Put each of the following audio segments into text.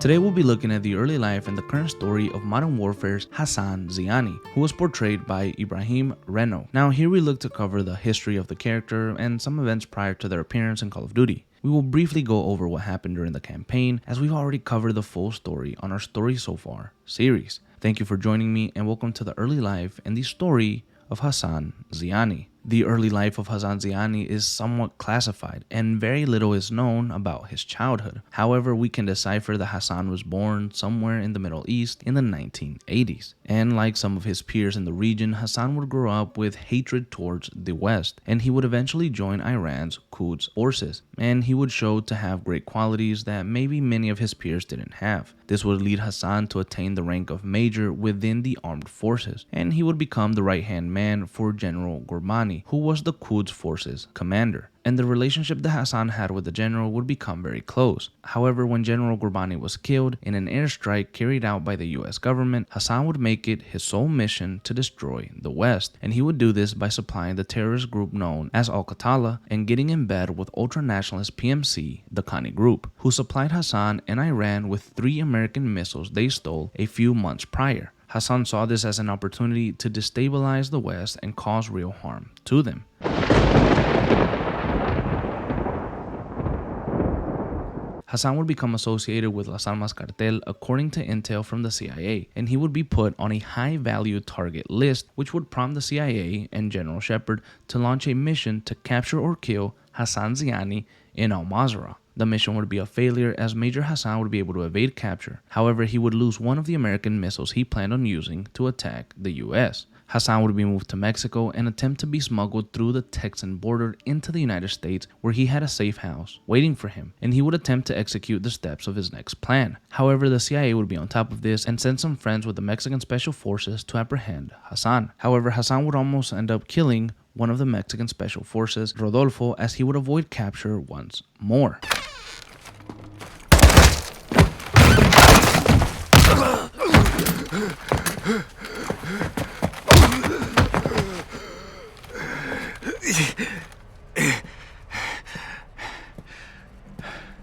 Today we'll be looking at the early life and the current story of modern warfare's Hassan Zyani, who was portrayed by Ibrahim Reno. Now here we look to cover the history of the character and some events prior to their appearance in Call of Duty. We will briefly go over what happened during the campaign, as we've already covered the full story on our Story So Far series. Thank you for joining me and welcome to the early life and the story of Hassan Zyani. The early life of Hassan Zyani is somewhat classified and very little is known about his childhood. However, we can decipher that Hassan was born somewhere in the Middle East in the 1980s. And like some of his peers in the region, Hassan would grow up with hatred towards the West, and he would eventually join Iran's Quds forces, and he would show to have great qualities that maybe many of his peers didn't have. This would lead Hassan to attain the rank of major within the armed forces, and he would become the right-hand man for General Ghorbrani, who was the Quds forces commander. And the relationship that Hassan had with the general would become very close. However, when General Ghorbrani was killed in an airstrike carried out by the US government, Hassan would make it his sole mission to destroy the West, and he would do this by supplying the terrorist group known as Al-Qatala and getting in bed with ultranationalist PMC, the Khani group, who supplied Hassan and Iran with 3 American missiles they stole a few months prior. Hassan saw this as an opportunity to destabilize the West and cause real harm to them. Hassan would become associated with Las Almas cartel according to intel from the CIA, and he would be put on a high-value target list, which would prompt the CIA and General Shepard to launch a mission to capture or kill Hassan Zyani in Al-Mazrah. The mission would be a failure as Major Hassan would be able to evade capture. However, he would lose one of the American missiles he planned on using to attack the US. Hassan would be moved to Mexico and attempt to be smuggled through the Texan border into the United States, where he had a safe house waiting for him, and he would attempt to execute the steps of his next plan. However, the CIA would be on top of this and send some friends with the Mexican Special Forces to apprehend Hassan. However, Hassan would almost end up killing one of the Mexican Special Forces, Rodolfo, as he would avoid capture once more.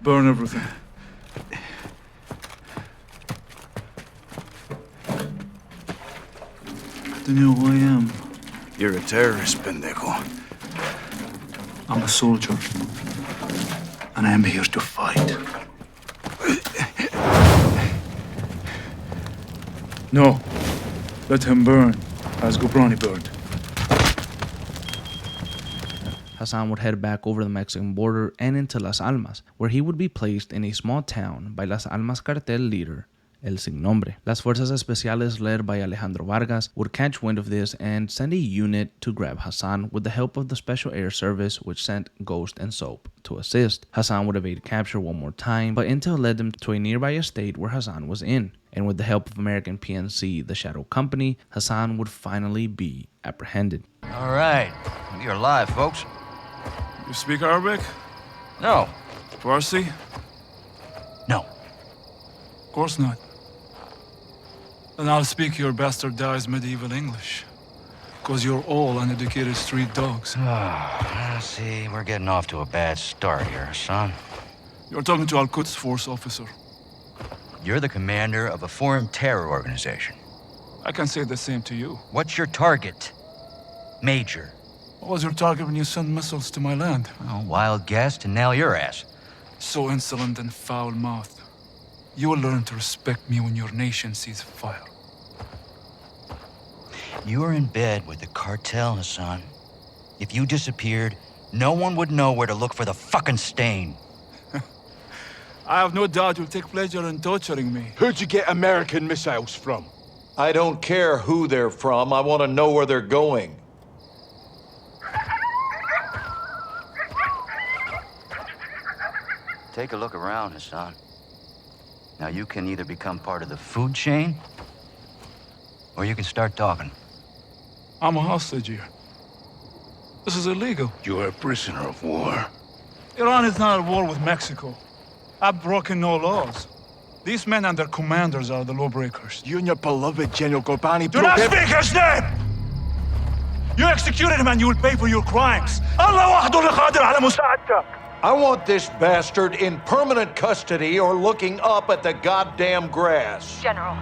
Burn everything. Do you know who I am? You're a terrorist, pendejo. I'm a soldier, and I am here to fight. No, let him burn, as Ghorbrani burned. Hassan would head back over the Mexican border and into Las Almas, where he would be placed in a small town by Las Almas cartel leader, El Sin Nombre. Las Fuerzas Especiales, led by Alejandro Vargas, would catch wind of this and send a unit to grab Hassan with the help of the Special Air Service, which sent Ghost and Soap to assist. Hassan would evade capture one more time, but intel led them to a nearby estate where Hassan was in. And with the help of American PNC, the Shadow Company, Hassan would finally be apprehended. All right, you're alive, folks. You speak Arabic? No. Farsi? No. Of course not. Then I'll speak your bastardized medieval English. Because you're all uneducated street dogs. See, we're getting off to a bad start here, son. You're talking to Al-Quds Force officer. You're the commander of a foreign terror organization. I can say the same to you. What's your target, Major? What was your target when you sent missiles to my land? Oh, wild guess to nail your ass. So insolent and foul-mouthed. You will learn to respect me when your nation sees fire. You're in bed with the cartel, Hassan. If you disappeared, no one would know where to look for the fucking stain. I have no doubt you'll take pleasure in torturing me. Who'd you get American missiles from? I don't care who they're from. I want to know where they're going. Take a look around, Hassan. Now you can either become part of the food chain, or you can start talking. I'm a hostage here. This is illegal. You're a prisoner of war. Iran is not at war with Mexico. I've broken no laws. These men and their commanders are the lawbreakers. You and your beloved General Ghorbrani Do not speak his name! You executed him and you will pay for your crimes. Allah wahdahu al-qadir ala musa'adak. I want this bastard in permanent custody or looking up at the goddamn grass. General,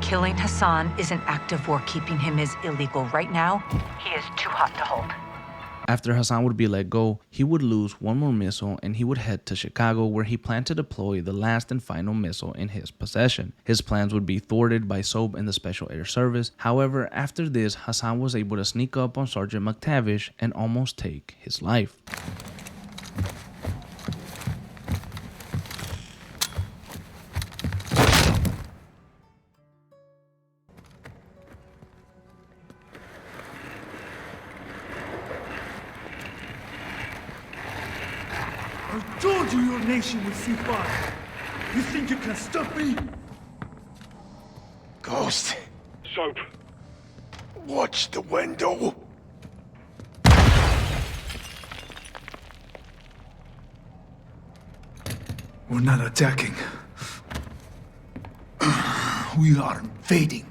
killing Hassan is an act of war. Keeping him is illegal. Right now, he is too hot to hold. After Hassan would be let go, he would lose one more missile and he would head to Chicago, where he planned to deploy the last and final missile in his possession. His plans would be thwarted by Soap and the Special Air Service. However, after this, Hassan was able to sneak up on Sergeant McTavish and almost take his life. I told you your nation would see fire. You think you can stop me? Ghost, Soap. watch the window. We're not attacking. We are invading.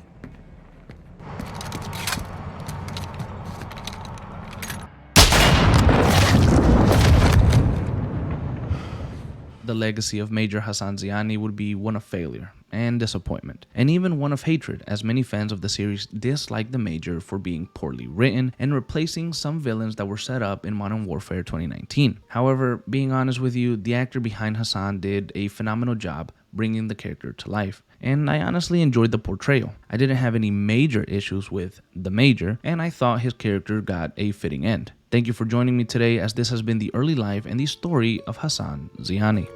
The legacy of Major Hassan Zyani would be one of failure and disappointment, and even one of hatred, as many fans of the series disliked the Major for being poorly written and replacing some villains that were set up in Modern Warfare 2019. However, being honest with you, the actor behind Hassan did a phenomenal job bringing the character to life, and I honestly enjoyed the portrayal. I didn't have any major issues with the Major, and I thought his character got a fitting end. Thank you for joining me today, as this has been the early life and the story of Hassan Zyani.